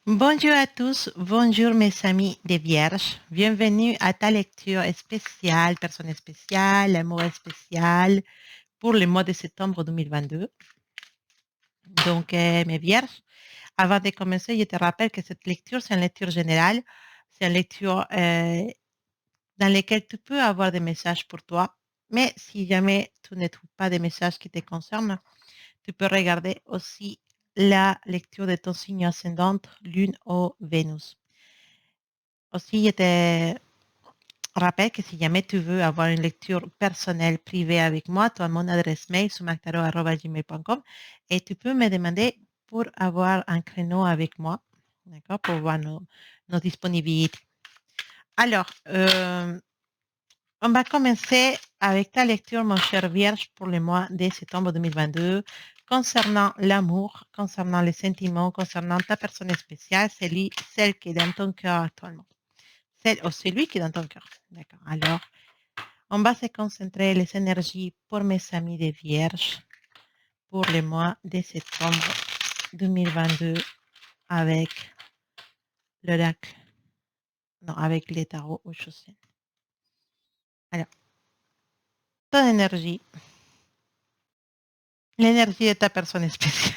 Bonjour à tous, bonjour mes amis des Vierges. Bienvenue à ta lecture spéciale, personne spéciale, amour spécial pour le mois de septembre 2022. Donc, mes Vierges, avant de commencer, je te rappelle que cette lecture, c'est une lecture générale. C'est une lecture dans laquelle tu peux avoir des messages pour toi. Mais si jamais tu ne trouves pas des messages qui te concernent, tu peux regarder aussi la lecture de ton signe ascendant, Lune ou Vénus. Aussi, je te rappelle que si jamais tu veux avoir une lecture personnelle privée avec moi, tu as mon adresse mail sumaktaro@gmail.com et tu peux me demander pour avoir un créneau avec moi, d'accord, pour voir nos disponibilités. Alors, on va commencer avec ta lecture, mon cher Vierge, pour le mois de septembre 2022, concernant l'amour, concernant les sentiments, concernant ta personne spéciale, celle qui est dans ton cœur actuellement. Celle ou celui qui est dans ton cœur. D'accord. Alors, on va se concentrer les énergies pour mes amis des Vierges pour le mois de septembre 2022 avec l'oracle, non, avec les tarots au chaussées. Alors, ton énergie, l'énergie de ta personne spéciale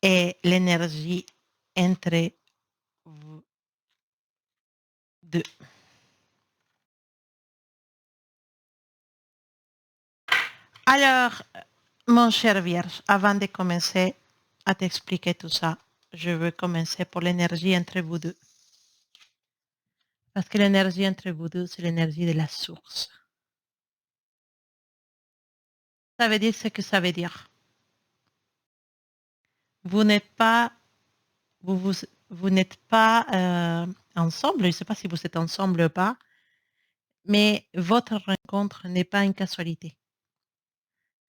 et l'énergie entre vous deux. Alors, mon cher Vierge, avant de commencer à t'expliquer tout ça, je veux commencer pour l'énergie entre vous deux. Parce que l'énergie entre vous deux, c'est l'énergie de la source. Ça veut dire ce que ça veut dire. Vous n'êtes pas, vous, vous, vous n'êtes pas ensemble, je ne sais pas si vous êtes ensemble ou pas, mais votre rencontre n'est pas une casualité.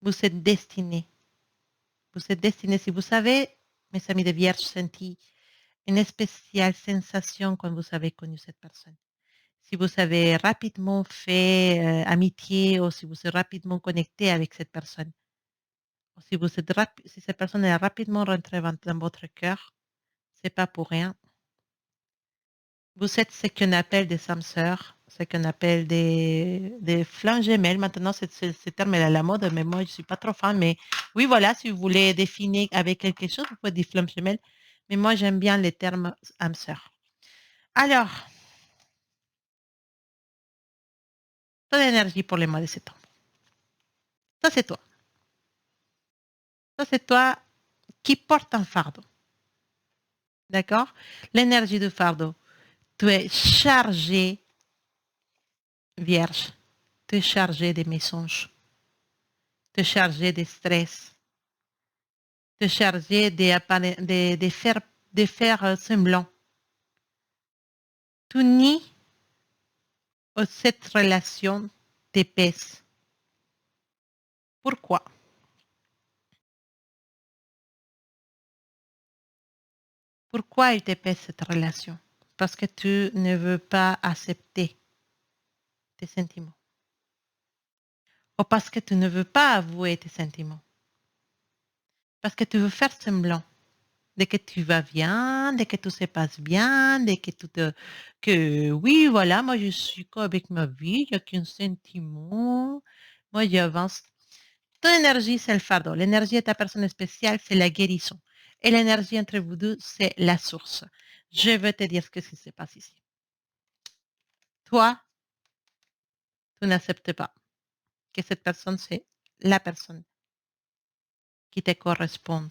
Vous êtes destinés. Vous êtes destinés. Si vous savez, mes amis de Vierge, senti une spéciale sensation quand vous avez connu cette personne. Si vous avez rapidement fait amitié ou si vous êtes rapidement connecté avec cette personne. Si, si cette personne est rapidement rentrée dans votre cœur, c'est pas pour rien. Vous êtes ce qu'on appelle des âmes sœurs, ce qu'on appelle des flammes gemelles. Maintenant, ce terme est à la mode, mais moi, je ne suis pas trop fan. Mais oui, voilà, si vous voulez définir avec quelque chose, vous pouvez dire flammes gemelles. Mais moi, j'aime bien les termes âmes sœurs. Alors, ton énergie pour le mois de septembre. Ça, c'est toi. Ça, c'est toi qui porte un fardeau. D'accord? L'énergie du fardeau. Tu es chargé, vierge. Tu es chargé de mensonges. Tu es chargé de stress. Tu es chargé de faire semblant. Tu nies cette relation te pèse. Pourquoi? Pourquoi il te pèse cette relation? Parce que tu ne veux pas accepter tes sentiments. Ou parce que tu ne veux pas avouer tes sentiments. Parce que tu veux faire semblant de que tu vas bien, de que tout se passe bien, de que que oui, voilà, moi je suis quoi avec ma vie, il n'y a qu'un sentiment, moi j'avance. Ton énergie, c'est le fardeau. L'énergie de ta personne spéciale, c'est la guérison. Et l'énergie entre vous deux, c'est la source. Je vais te dire ce qui se passe ici. Toi, tu n'acceptes pas que cette personne, c'est la personne qui te correspond.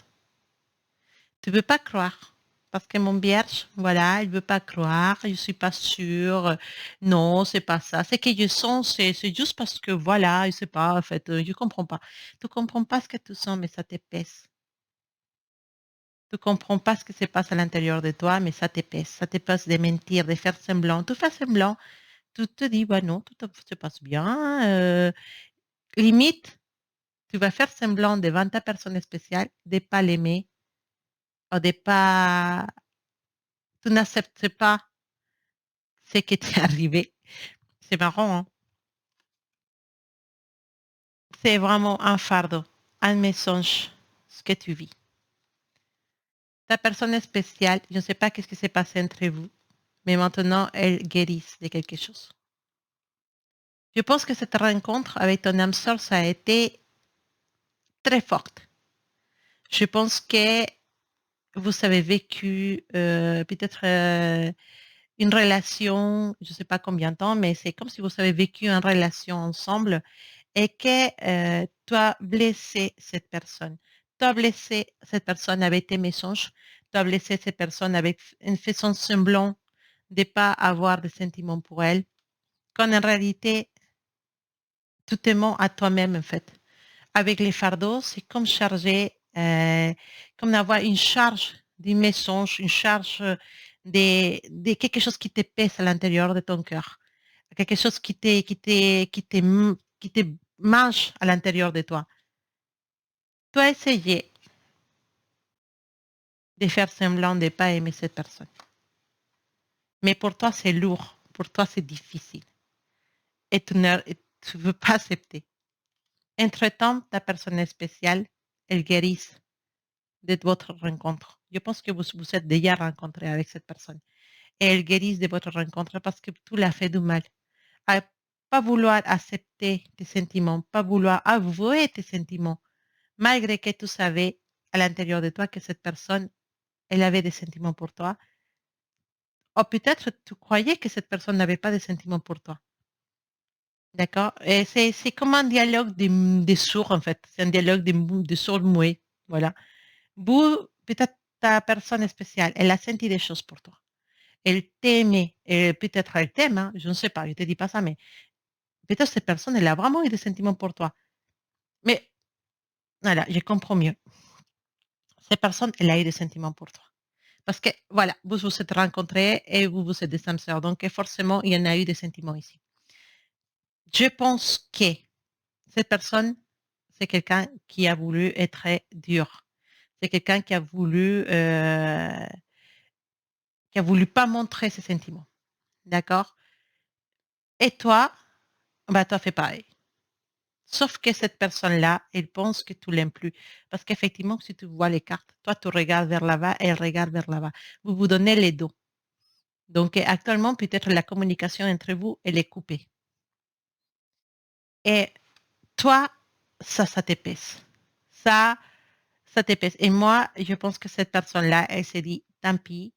Tu ne veux pas croire. Parce que mon vierge, voilà, il ne veut pas croire, je ne suis pas sûre. Non, c'est pas ça. C'est que je sens, c'est juste parce que voilà, je ne sais pas, en fait, je ne comprends pas. Tu ne comprends pas ce que tu sens, mais ça te pèse. Tu ne comprends pas ce qui se passe à l'intérieur de toi, mais ça te pèse. Ça te pèse de mentir, de faire semblant. Tu fais semblant. Tu te dis, bah non, tout se passe bien. Limite, tu vas faire semblant devant ta personne spéciale de ne pas l'aimer ou de pas... Tu n'acceptes pas ce qui t'est arrivé. C'est marrant, hein? C'est vraiment un fardeau, un mensonge, ce que tu vis. Ta personne spéciale, je ne sais pas qu'est-ce qui s'est passé entre vous, mais maintenant, elle guérisse de quelque chose. Je pense que cette rencontre avec ton âme sœur, ça a été très forte. Je pense que vous avez vécu peut-être une relation, je ne sais pas combien de temps, mais c'est comme si vous avez vécu une relation ensemble et que tu as blessé cette personne. Tu as blessé cette personne avec tes mensonges. Tu as blessé cette personne avec une façon semblant de ne pas avoir de sentiments pour elle. Quand en réalité, tout te ment à toi-même, en fait. Avec les fardeaux, c'est comme charger, comme d'avoir une charge du mensonge, une charge de quelque chose qui te pèse à l'intérieur de ton cœur. Quelque chose qui te mange à l'intérieur de toi. Tu as essayé de faire semblant de ne pas aimer cette personne. Mais pour toi, c'est lourd. Pour toi, c'est difficile. Et tu ne veux pas accepter. Entre-temps, ta personne spéciale, elle guérisse de votre rencontre. Je pense que vous êtes déjà rencontré avec cette personne. Et elle guérisse de votre rencontre parce que tu l'as fait du mal. À pas vouloir accepter tes sentiments, pas vouloir avouer tes sentiments, malgré que tu savais à l'intérieur de toi que cette personne, elle avait des sentiments pour toi. Ou peut-être tu croyais que cette personne n'avait pas de sentiments pour toi. D'accord? Et c'est comme un dialogue des sourds, en fait. C'est un dialogue des sourds muets. Voilà. Vous, peut-être ta personne spéciale, elle a senti des choses pour toi. Elle t'aimait. Et peut-être elle t'aime, hein, je ne sais pas, je ne te dis pas ça, mais peut-être cette personne, elle a vraiment eu des sentiments pour toi. Mais voilà, je comprends mieux. Cette personne, elle a eu des sentiments pour toi. Parce que, voilà, vous vous êtes rencontrés et vous êtes des âmes sœurs. Donc, forcément, il y en a eu des sentiments ici. Je pense que cette personne, c'est quelqu'un qui a voulu être très dur. C'est quelqu'un qui a voulu pas montrer ses sentiments. D'accord? Et toi, bah, tu as fait pareil. Sauf que cette personne-là, elle pense que tu l'aimes plus. Parce qu'effectivement, si tu vois les cartes, toi, tu regardes vers là-bas et elle regarde vers là-bas. Vous vous donnez les dos. Donc, actuellement, peut-être la communication entre vous, elle est coupée. Et toi, ça t'épaisse. Ça, ça t'épaisse. Et moi, je pense que cette personne-là, elle s'est dit, tant pis,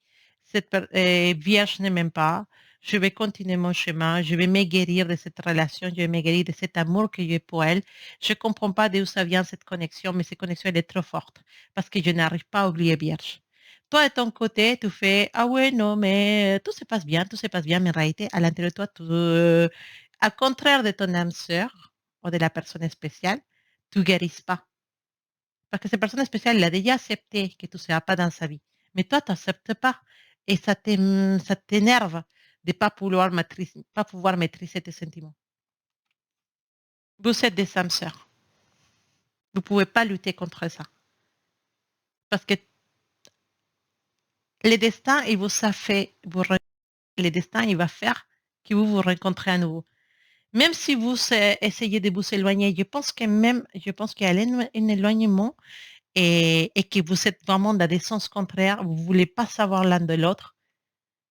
vierge ne m'aime pas, je vais continuer mon chemin, je vais me guérir de cette relation, je vais me guérir de cet amour que j'ai pour elle. Je ne comprends pas d'où ça vient cette connexion, mais cette connexion, elle est trop forte parce que je n'arrive pas à oublier vierge. Toi, de ton côté, tu fais, ah ouais, non, mais tout se passe bien, tout se passe bien, mais en réalité, à l'intérieur de toi, à contraire de ton âme sœur ou de la personne spéciale, tu ne guéris pas. Parce que cette personne spéciale, elle a déjà accepté que tu ne seras pas dans sa vie. Mais toi, tu n'acceptes pas. Et ça t'énerve de ne pas pouvoir maîtriser tes sentiments. Vous êtes des âmes sœurs. Vous ne pouvez pas lutter contre ça. Parce que le destin, il vous a fait, le destin, il va faire que vous vous rencontrez à nouveau. Même si vous essayez de vous éloigner, je pense qu'il y a un éloignement et que vous êtes vraiment dans des sens contraires, vous ne voulez pas savoir l'un de l'autre.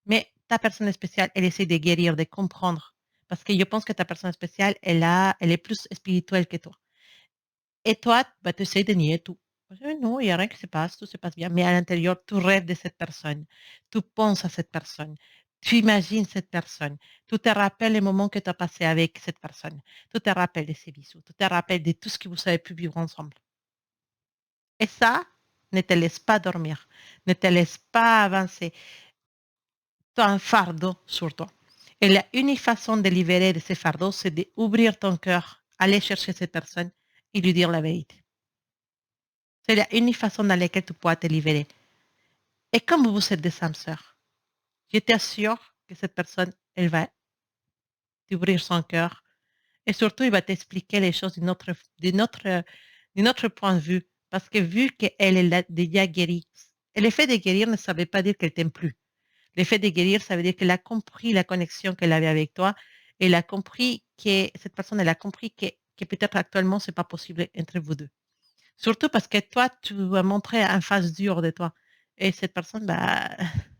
Mais ta personne spéciale, elle essaie de guérir, de comprendre. Parce que je pense que ta personne spéciale, elle est plus spirituelle que toi. Et toi, bah, tu essaies de nier tout. Non, il n'y a rien qui se passe, tout se passe bien. Mais à l'intérieur, tu rêves de cette personne. Tu penses à cette personne. Tu imagines cette personne. Tu te rappelles les moments que tu as passés avec cette personne. Tu te rappelles de ses bisous. Tu te rappelles de tout ce que vous avez pu vivre ensemble. Et ça, ne te laisse pas dormir. Ne te laisse pas avancer. Tu as un fardeau sur toi. Et la unique façon de libérer de ce fardeau, c'est d'ouvrir ton cœur, aller chercher cette personne et lui dire la vérité. C'est la unique façon dans laquelle tu pourras te libérer. Et comme vous êtes des âmes sœurs, je t'assure que cette personne, elle va t'ouvrir son cœur et surtout, il va t'expliquer les choses d'une autre point de vue. Parce que vu qu'elle est déjà guérie, et le fait de guérir ne savait pas dire qu'elle t'aime plus. Le fait de guérir, ça veut dire qu'elle a compris la connexion qu'elle avait avec toi. Elle a compris que cette personne, elle a compris que peut-être actuellement, c'est pas possible entre vous deux. Surtout parce que toi, tu as montré une face dure de toi. Et cette personne, bah,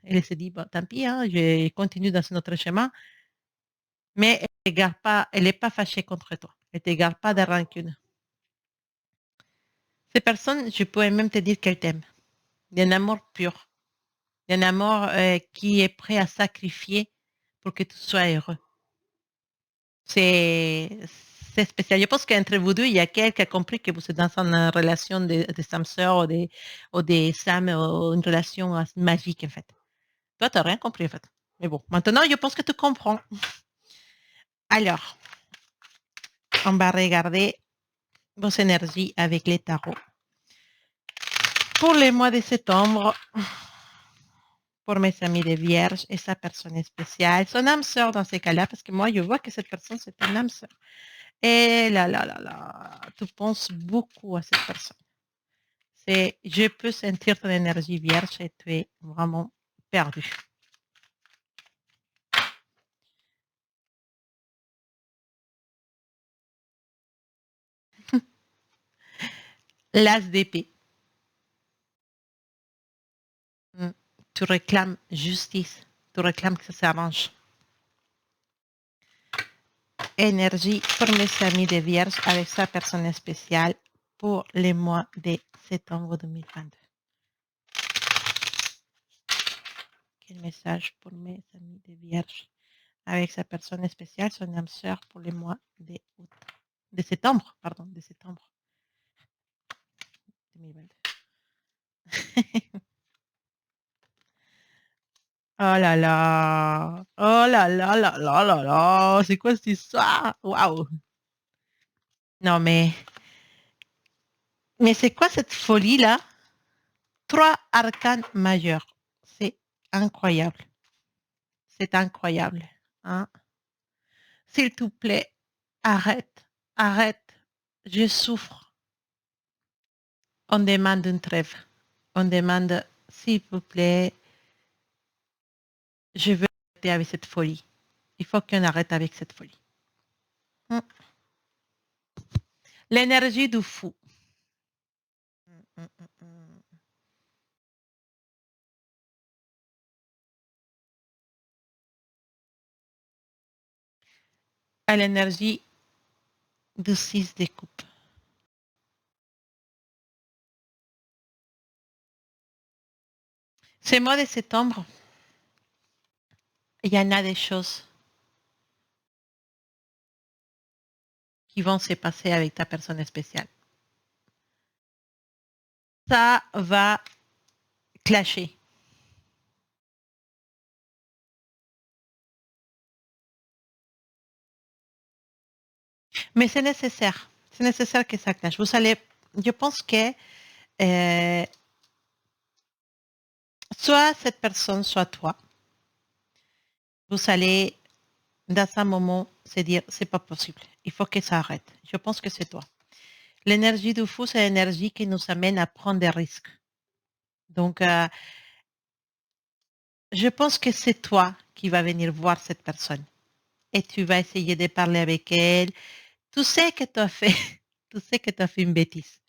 elle se dit: «Bon, tant pis, hein, je continue dans un autre chemin», mais elle est pas fâchée contre toi. Elle te garde pas de rancune. Ces personnes, je pourrais même te dire qu'elles t'aiment, d'un amour pur, d'un amour, qui est prêt à sacrifier pour que tu sois heureux. C'est c'est spécial. Je pense qu'entre vous 2, il y a quelqu'un qui a compris que vous êtes dans une relation de sœurs ou des âmes ou une relation magique, en fait. Toi, tu as rien compris, en fait. Mais bon, maintenant, je pense que tu comprends. Alors, on va regarder vos énergies avec les tarots. Pour le mois de septembre, pour mes amis de Vierge et sa personne spéciale, son âme sœur dans ces cas-là, parce que moi, je vois que cette personne, c'est une âme sœur. Et là, tu penses beaucoup à cette personne. C'est, je peux sentir ton énergie vierge et tu es vraiment perdu. L'as d'épée. Mm. Tu réclames justice. Tu réclames que ça s'arrange. Énergie pour mes amis de Vierge avec sa personne spéciale pour les mois de septembre 2022. Quel message pour mes amis de Vierge avec sa personne spéciale, son âme sœur pour les mois de, de septembre, pardon, de septembre 2022. Oh là là! Oh là là là là là là! C'est quoi cette histoire? Waouh! Non mais c'est quoi cette folie-là? 3 arcanes majeurs. C'est incroyable. C'est incroyable, hein? S'il te plaît, arrête, arrête. Je souffre. On demande une trêve. On demande, s'il vous plaît, je veux arrêter avec cette folie. Il faut qu'on arrête avec cette folie. Mmh. L'énergie du fou. Mmh, mmh, mmh. À l'énergie du 6 de coupe. Ce mois de septembre, il y en a des choses qui vont se passer avec ta personne spéciale. Ça va clasher. Mais c'est nécessaire. C'est nécessaire que ça clash. Vous allez, je pense que euh, soit cette personne, soit toi, vous allez, dans un moment, se dire, c'est pas possible. Il faut que ça arrête. Je pense que c'est toi. L'énergie du fou, c'est l'énergie qui nous amène à prendre des risques. Donc, je pense que c'est toi qui vas venir voir cette personne et tu vas essayer de parler avec elle. Tu sais que tu as fait, tu sais que tu as fait une bêtise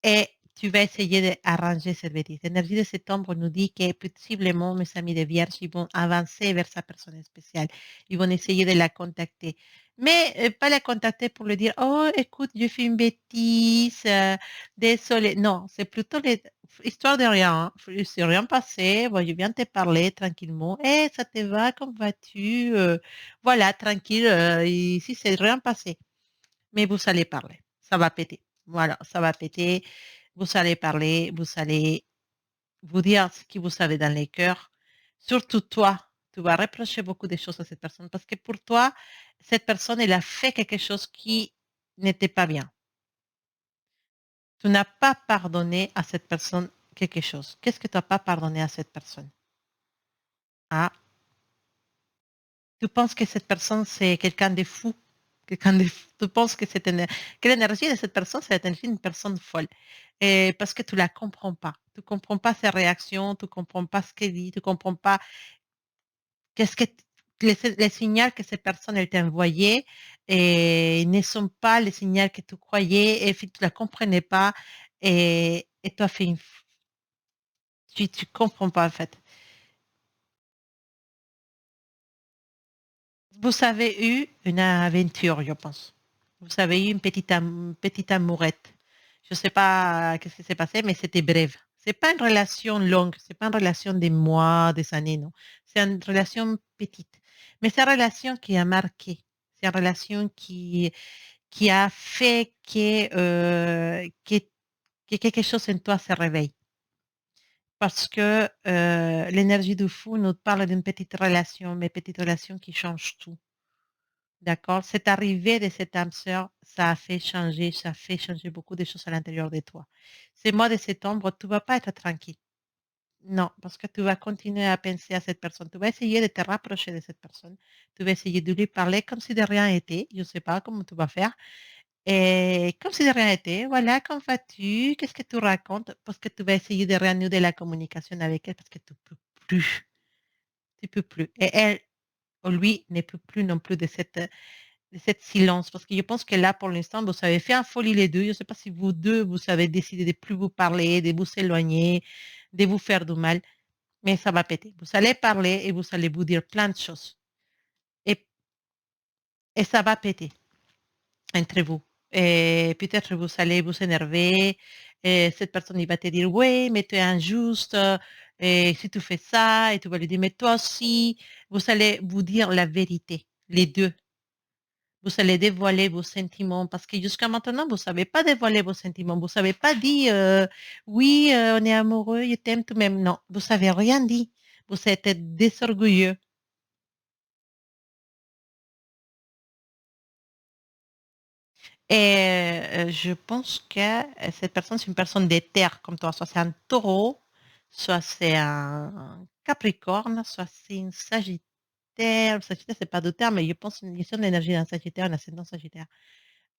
et tu vas essayer d'arranger cette bêtise. L'énergie de septembre nous dit que possiblement mes amis de Vierge, ils vont avancer vers sa personne spéciale. Ils vont essayer de la contacter. Mais pas la contacter pour lui dire, oh, écoute, j'ai fait une bêtise, désolé. Non, c'est plutôt histoire de rien. Hein. Il s'est rien passé. Bon, je viens te parler tranquillement. Eh, ça te va? Comment vas-tu? Voilà, tranquille. Ici, c'est rien passé. Mais vous allez parler. Ça va péter. Voilà, ça va péter. Vous allez parler, vous allez vous dire ce que vous savez dans les cœurs. Surtout toi, tu vas reprocher beaucoup de choses à cette personne parce que pour toi, cette personne, elle a fait quelque chose qui n'était pas bien. Tu n'as pas pardonné à cette personne quelque chose. Qu'est-ce que tu n'as pas pardonné à cette personne? Ah, tu penses que cette personne, c'est quelqu'un de fou. Tu penses que, que l'énergie de cette personne, c'est l'énergie d'une personne folle. Et parce que tu ne la comprends pas. Tu ne comprends pas ses réactions, tu ne comprends pas ce qu'elle dit, tu ne comprends pas qu'est-ce que les signaux que cette personne elle t'a envoyés et ne sont pas les signaux que tu croyais et puis tu ne la comprenais pas et tu as fait une Tu comprends pas, en fait. Vous avez eu une aventure, je pense. Vous avez eu une petite amourette. Je ne sais pas qu'est-ce qui s'est passé, mais c'était bref. C'est pas une relation longue, c'est pas une relation des mois, des années, non. C'est une relation petite. Mais c'est une relation qui a marqué. C'est une relation qui a fait que quelque chose en toi se réveille. Parce que l'énergie du fou nous parle d'une petite relation, mais petite relation qui change tout. D'accord? Cette arrivée de cette âme sœur, ça a fait changer beaucoup de choses à l'intérieur de toi. Ces mois de septembre, tu vas pas être tranquille. Non, parce que tu vas continuer à penser à cette personne. Tu vas essayer de te rapprocher de cette personne. Tu vas essayer de lui parler comme si de rien n'était. Je ne sais pas comment tu vas faire. Et comme si de rien n'était, voilà, comment vas-tu? Qu'est-ce que tu racontes? Parce que tu vas essayer de renouer la communication avec elle parce que tu peux plus. Tu peux plus. Et elle, lui, ne peut plus non plus de cette silence. Parce que je pense que là, pour l'instant, vous avez fait un folie les deux. Je ne sais pas si vous deux, vous avez décidé de plus vous parler, de vous éloigner, de vous faire du mal, mais ça va péter. Vous allez parler et vous allez vous dire plein de choses. Et, et ça va péter entre vous. Et peut-être vous allez vous énerver. Et cette personne il va te dire, oui, mais tu es injuste. Et si tu fais ça, et tu vas lui dire, mais toi aussi, vous allez vous dire la vérité, les deux. Vous allez dévoiler vos sentiments parce que jusqu'à maintenant, vous ne savez pas dévoiler vos sentiments. Vous ne savez pas dire oui, on est amoureux, je t'aime tout de même. Non, vous ne savez rien dit. Vous êtes désorgueilleux. Et je pense que cette personne, c'est une personne des terres comme toi. Soit c'est un taureau, soit c'est un capricorne, soit c'est une sagittaire. Le sagittaire, c'est pas de terre, mais je pense une gestion de l'énergie d'un sagittaire, un ascendant sagittaire,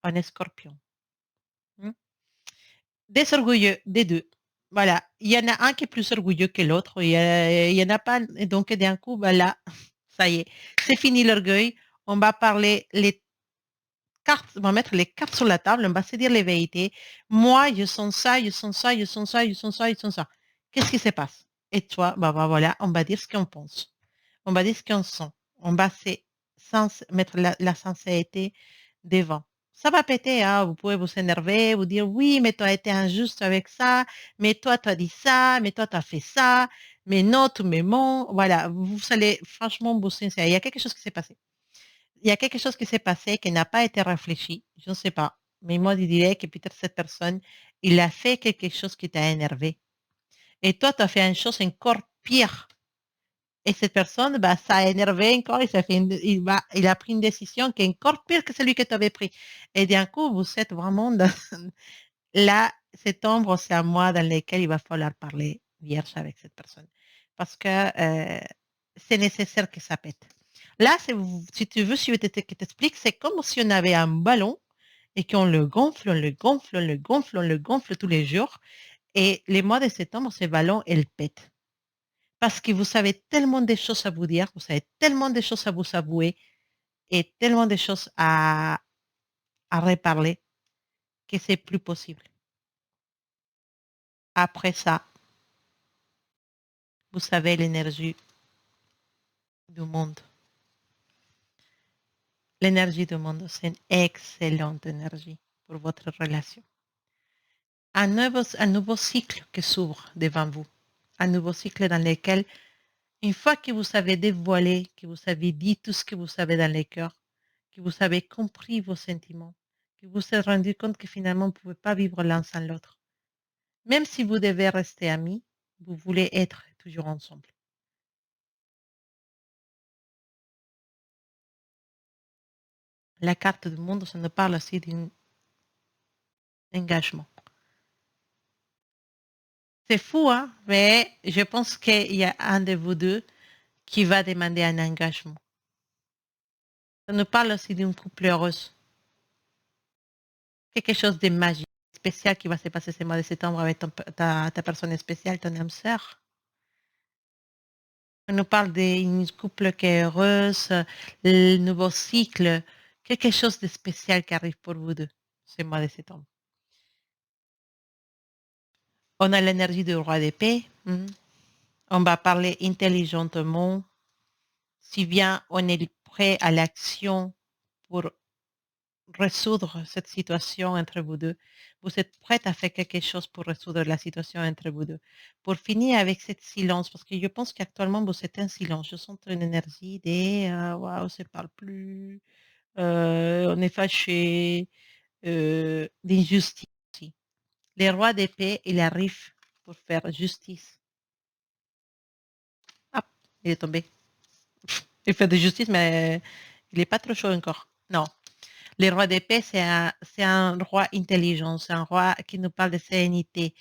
un scorpion. Hmm. Des orgueilleux, des 2. Voilà. Il y en a un qui est plus orgueilleux que l'autre. Il y en a pas. Et donc, d'un coup, voilà, ça y est. C'est fini l'orgueil. On va parler les cartes, on va mettre les cartes sur la table. On va se dire les vérités. Moi, je sens ça, je sens ça, je sens ça, je sens ça, je sens ça. Qu'est-ce qui se passe? Et toi, voilà, on va dire ce qu'on pense. On va dire ce qu'on sent. On va mettre la sincérité devant. Ça va péter, hein. Vous pouvez vous énerver, vous dire oui, mais tu as été injuste avec ça, mais toi, tu as dit ça, mais toi, tu as fait ça, mais non, tous mes mots. Voilà, vous allez franchement vous sincérer. Il y a quelque chose qui s'est passé. Il y a quelque chose qui s'est passé qui n'a pas été réfléchi. Je ne sais pas. Mais moi, je dirais que peut-être cette personne, il a fait quelque chose qui t'a énervé. Et toi, tu as fait une chose encore pire. Et cette personne, bah, ça a énervé encore, il a pris une décision qui est encore pire que celui que tu avais pris. Et d'un coup, vous êtes vraiment dans, là, cette ombre, c'est à moi dans lequel il va falloir parler vierge avec cette personne. Parce que c'est nécessaire que ça pète. Là, si tu veux, si je t'explique, c'est comme si on avait un ballon et qu'on le gonfle, on le gonfle, on le gonfle, on le gonfle tous les jours. Et les mois de septembre, ce ballon, elle pète. Parce que vous savez tellement de choses à vous dire, vous savez tellement de choses à vous avouer et tellement de choses à reparler que c'est plus possible. Après ça, vous savez l'énergie du monde. L'énergie du monde, c'est une excellente énergie pour votre relation. Un nouveau cycle qui s'ouvre devant vous. Un nouveau cycle dans lequel, une fois que vous avez dévoilé, que vous avez dit tout ce que vous savez dans le cœur, que vous avez compris vos sentiments, que vous vous êtes rendu compte que finalement, vous ne pouvez pas vivre l'un sans l'autre. Même si vous devez rester amis, vous voulez être toujours ensemble. La carte du monde, ça nous parle aussi d'un engagement. C'est fou, hein? Mais je pense qu'il y a un de vous deux qui va demander un engagement. Ça nous parle aussi d'une couple heureuse. Quelque chose de magique, spécial qui va se passer ce mois de septembre avec ta personne spéciale, ton âme sœur. On nous parle d'une couple qui est heureuse, le nouveau cycle, quelque chose de spécial qui arrive pour vous deux ce mois de septembre. On a l'énergie du roi d'épée. On va parler intelligemment. Si bien on est prêt à l'action pour résoudre cette situation entre vous deux. Vous êtes prête à faire quelque chose pour résoudre la situation entre vous deux. Pour finir avec cette silence, parce que je pense qu'actuellement vous êtes en silence. Je sens une énergie des waouh, on se parle plus, on est fâché, d'injustice aussi. Les rois d'épée, il arrive pour faire justice. Hop, il est tombé. Il fait de justice, mais il n'est pas trop chaud encore. Non. Le roi d'épée, c'est un roi intelligent, c'est un roi qui nous parle de sérénité,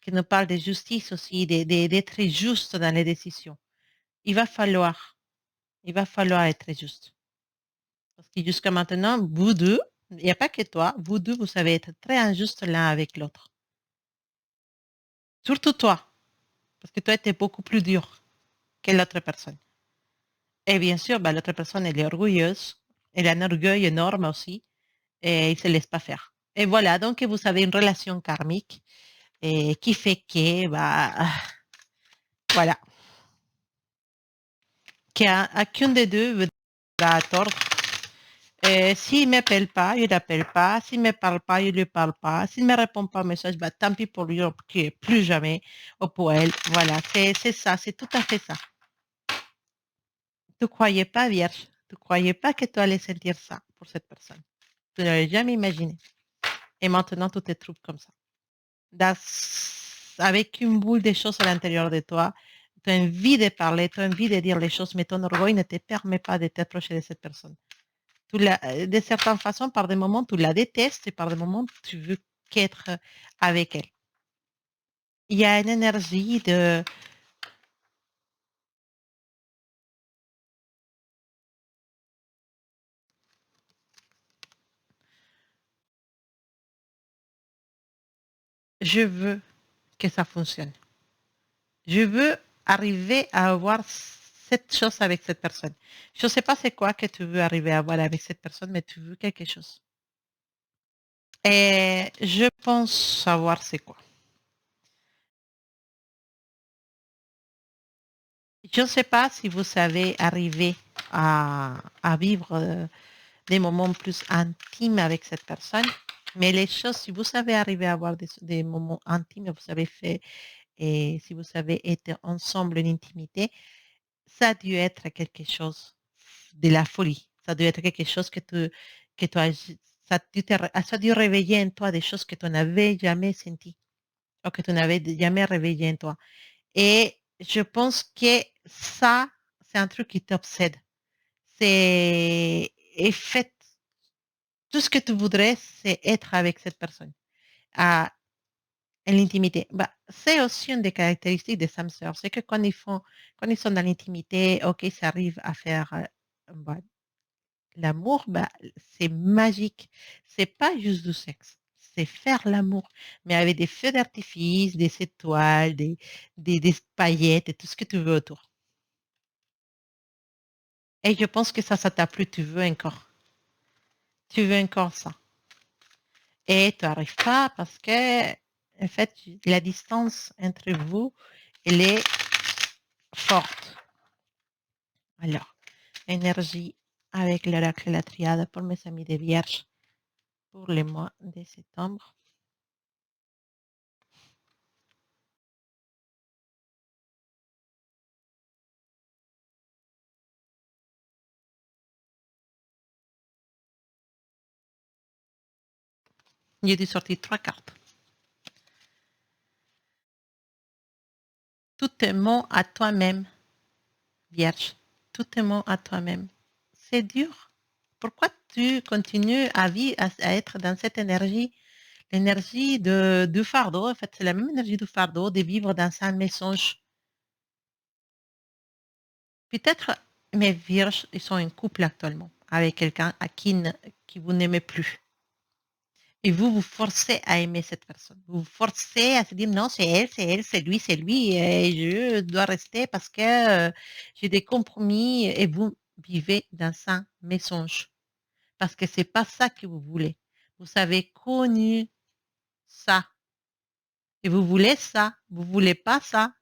qui nous parle de justice aussi, d'être juste dans les décisions. Il va falloir, il va falloir être juste. Parce que jusqu'à maintenant, vous deux, il n'y a pas que toi, vous deux, vous savez être très injustes l'un avec l'autre. Surtout toi, parce que toi, tu es beaucoup plus dur que l'autre personne. Et bien sûr, bah, l'autre personne, elle est orgueilleuse, elle a un orgueil énorme aussi, et il ne se laisse pas faire. Et voilà, donc vous avez une relation karmique qui fait que, bah, voilà, qu'un des deux va tort. S'il ne m'appelle pas, je ne l'appelle pas. S'il ne me parle pas, je ne lui parle pas. S'il ne me répond pas au message, bah, tant pis pour lui, plus jamais, ou pour elle. Voilà, c'est ça, c'est tout à fait ça. Tu ne croyais pas, Vierge, tu ne croyais pas que tu allais sentir ça pour cette personne. Tu ne l'avais jamais imaginé. Et maintenant, tu te trouves comme ça. Avec une boule de choses à l'intérieur de toi, tu as envie de parler, tu as envie de dire les choses, mais ton orgueil ne te permet pas de t'approcher de cette personne. De certaines façons, par des moments, tu la détestes et par des moments, tu veux qu'être avec elle. Il y a une énergie de... Je veux que ça fonctionne. Je veux arriver à avoir cette chose avec cette personne. Je ne sais pas c'est quoi que tu veux arriver à avoir avec cette personne, mais tu veux quelque chose. Et je pense savoir c'est quoi. Je ne sais pas si vous savez arriver à vivre des moments plus intimes avec cette personne, mais les choses, si vous savez arriver à avoir des moments intimes, vous avez fait, et si vous savez être ensemble en intimité, ça a dû être quelque chose de la folie. Ça a dû être quelque chose que tu as, ça a dû réveiller en toi des choses que tu n'avais jamais senties ou que tu n'avais jamais réveillées en toi. Et je pense que ça, c'est un truc qui t'obsède. C'est et fait tout ce que tu voudrais, c'est être avec cette personne à l'intimité. Bah, c'est aussi une des caractéristiques des âmes sœurs, c'est que quand ils sont dans l'intimité, ok, ça arrive à faire bah, l'amour, bah, c'est magique. C'est pas juste du sexe, c'est faire l'amour, mais avec des feux d'artifice, des étoiles, des paillettes et tout ce que tu veux autour. Et je pense que ça t'a plu, tu veux encore. Tu veux encore ça. Et tu n'arrives pas parce que, en fait, la distance entre vous, elle est forte. Alors, énergie avec l'oracle et la triade pour mes amis des Vierges pour le mois de septembre. J'ai dû sortir 3 cartes. Tout est mot à toi-même, Vierge. Tout est mot à toi-même. C'est dur. Pourquoi tu continues à vivre, à être dans cette énergie, l'énergie du fardeau? En fait, c'est la même énergie du fardeau de vivre dans un mensonge. Peut-être mes vierges, ils sont en couple actuellement avec quelqu'un qui vous n'aimez plus. Et vous vous forcez à aimer cette personne. Vous vous forcez à se dire non, c'est elle, c'est lui, et je dois rester parce que j'ai des compromis et vous vivez dans un mensonge. Parce que c'est pas ça que vous voulez. Vous avez connu ça. Et vous voulez ça. Vous voulez pas ça.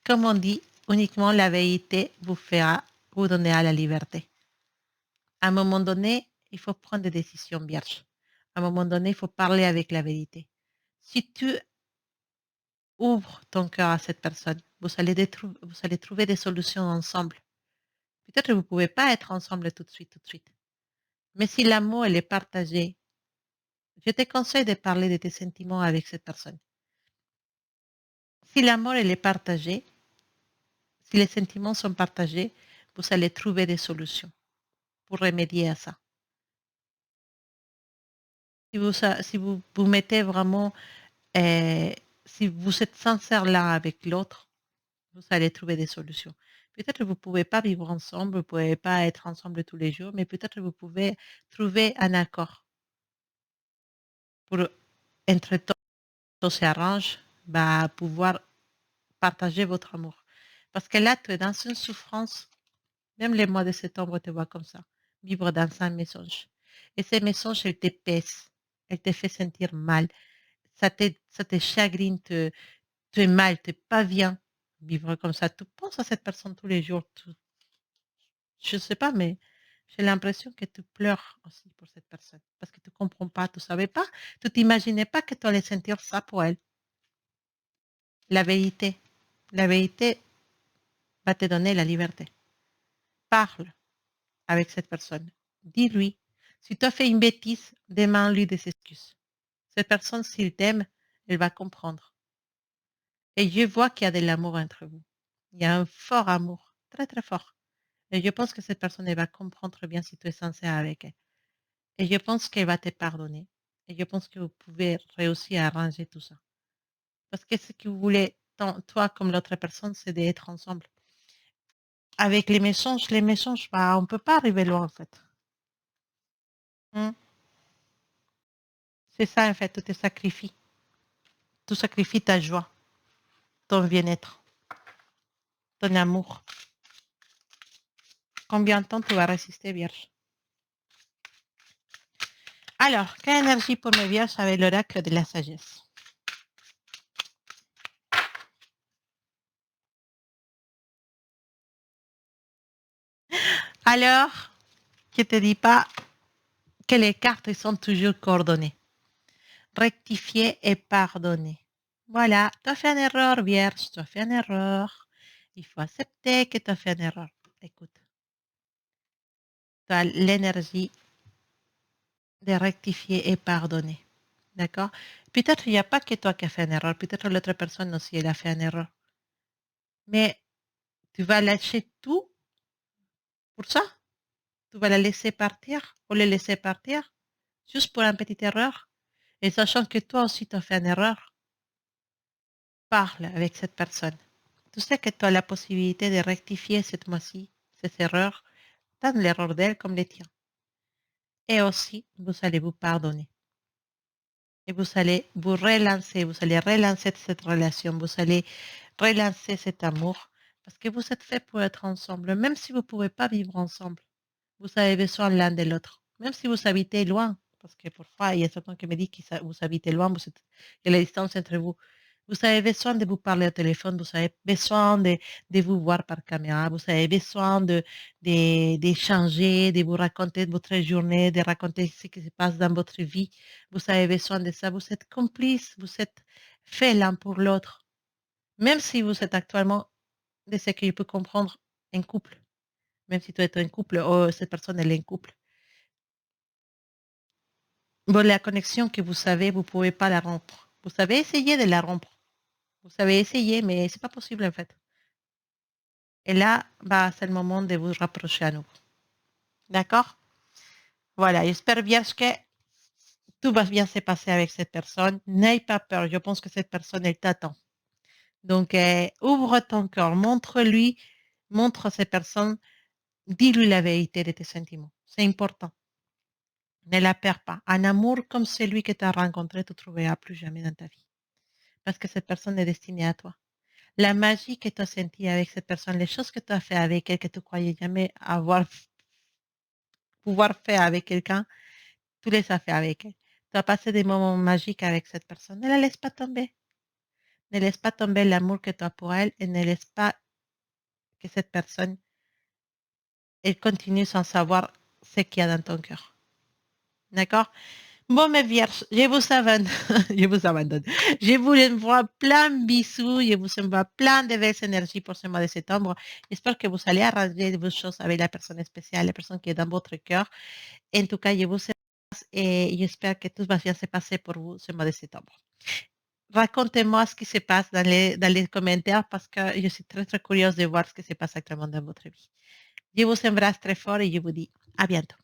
comme on dit, uniquement la vérité vous fera vous donner à la liberté. À un moment donné, il faut prendre des décisions vierges. À un moment donné, il faut parler avec la vérité. Si tu ouvres ton cœur à cette personne, vous allez trouver des solutions ensemble. Peut-être que vous ne pouvez pas être ensemble tout de suite. Mais si l'amour elle est partagé, je te conseille de parler de tes sentiments avec cette personne. Si l'amour elle est partagé, si les sentiments sont partagés, vous allez trouver des solutions pour remédier à ça. Si vous mettez vraiment, si vous êtes sincère l'un avec l'autre, vous allez trouver des solutions. Peut-être que vous ne pouvez pas vivre ensemble, vous ne pouvez pas être ensemble tous les jours, mais peut-être que vous pouvez trouver un accord pour, entre-temps, tout s'arrange, bah, pouvoir partager votre amour. Parce que là, tu es dans une souffrance. Même les mois de septembre te voient comme ça, vivre dans un mensonge. Et ces mensonges, elles te pèsent, elles te font sentir mal. Ça te chagrine, tu es mal, tu n'es pas bien vivre comme ça. Tu penses à cette personne tous les jours. Je ne sais pas, mais j'ai l'impression que tu pleures aussi pour cette personne. Parce que tu ne comprends pas, tu ne savais pas, tu t'imaginais pas que tu allais sentir ça pour elle. La vérité va te donner la liberté. Parle avec cette personne. Dis-lui. Si tu as fait une bêtise, demande-lui des excuses. Cette personne, s'il t'aime, elle va comprendre. Et je vois qu'il y a de l'amour entre vous. Il y a un fort amour, très très fort. Et je pense que cette personne, elle va comprendre bien si tu es sincère avec elle. Et je pense qu'elle va te pardonner. Et je pense que vous pouvez réussir à arranger tout ça. Parce que ce que vous voulez, toi comme l'autre personne, c'est d'être ensemble. Avec les mensonges, bah, on ne peut pas arriver loin en fait. Hmm. C'est ça en fait, tu te sacrifies. Tu sacrifies ta joie, ton bien-être, ton amour. Combien de temps tu vas résister, Vierge? Alors, quelle énergie pour mes Vierges avec l'oracle de la sagesse? Alors, je ne te dis pas que les cartes sont toujours coordonnées. Rectifier et pardonner. Voilà, tu as fait une erreur, Vierge, tu as fait une erreur. Il faut accepter que tu as fait une erreur. Écoute, tu as l'énergie de rectifier et pardonner. D'accord? Peut-être il n'y a pas que toi qui as fait une erreur, peut-être l'autre personne aussi, elle a fait une erreur. Mais tu vas lâcher tout pour ça? Tu vas la laisser partir ou le laisser partir juste pour une petite erreur? Et sachant que toi aussi tu as fait une erreur, parle avec cette personne. Tu sais que tu as la possibilité de rectifier cette mois-ci ces erreurs, tant l'erreur d'elle comme les tiens. Et aussi, vous allez vous pardonner. Et vous allez vous allez relancer cette relation, vous allez relancer cet amour, parce que vous êtes fait pour être ensemble, même si vous ne pouvez pas vivre ensemble. Vous avez besoin l'un de l'autre, même si vous habitez loin, parce que parfois, il y a certains qui me disent que vous habitez loin, il y a la distance entre vous. Vous avez besoin de vous parler au téléphone, vous avez besoin de vous voir par caméra, vous avez besoin d'échanger, de vous raconter votre journée, de raconter ce qui se passe dans votre vie. Vous avez besoin de ça, vous êtes complices, vous êtes faits l'un pour l'autre. Même si vous êtes actuellement, de ce que je peux comprendre, un couple, même si tu es un couple, ou cette personne elle est un couple. Bon, la connexion que vous avez, vous ne pouvez pas la rompre. Vous savez essayer de la rompre. Vous savez essayer, mais c'est pas possible en fait. Et là, bah, c'est le moment de vous rapprocher à nous. D'accord? Voilà, j'espère bien que tout va bien se passer avec cette personne. N'aie pas peur, je pense que cette personne, elle t'attend. Donc, ouvre ton cœur, montre à cette personne, dis-lui la vérité de tes sentiments. C'est important. Ne la perds pas. Un amour comme celui que tu as rencontré, tu ne trouveras plus jamais dans ta vie. Parce que cette personne est destinée à toi. La magie que tu as sentie avec cette personne, les choses que tu as fait avec elle, que tu croyais jamais pouvoir faire avec quelqu'un, tu les as fait avec elle. Tu as passé des moments magiques avec cette personne. Ne la laisse pas tomber. Ne laisse pas tomber l'amour que tu as pour elle et ne laisse pas que cette personne elle continue sans savoir ce qu'il y a dans ton cœur. D'accord? Bon, mes vierges, je vous abandonne. Je vous abandonne. Je vous envoie plein de bisous. Je vous envoie plein de belles énergies pour ce mois de septembre. J'espère que vous allez arranger vos choses avec la personne spéciale, la personne qui est dans votre cœur. En tout cas, je vous embrasse et j'espère que tout va bien se passer pour vous ce mois de septembre. Racontez-moi ce qui se passe dans les commentaires parce que je suis très, très curieuse de voir ce qui se passe actuellement dans votre vie. Je vous embrasse très fort et je vous dis à bientôt.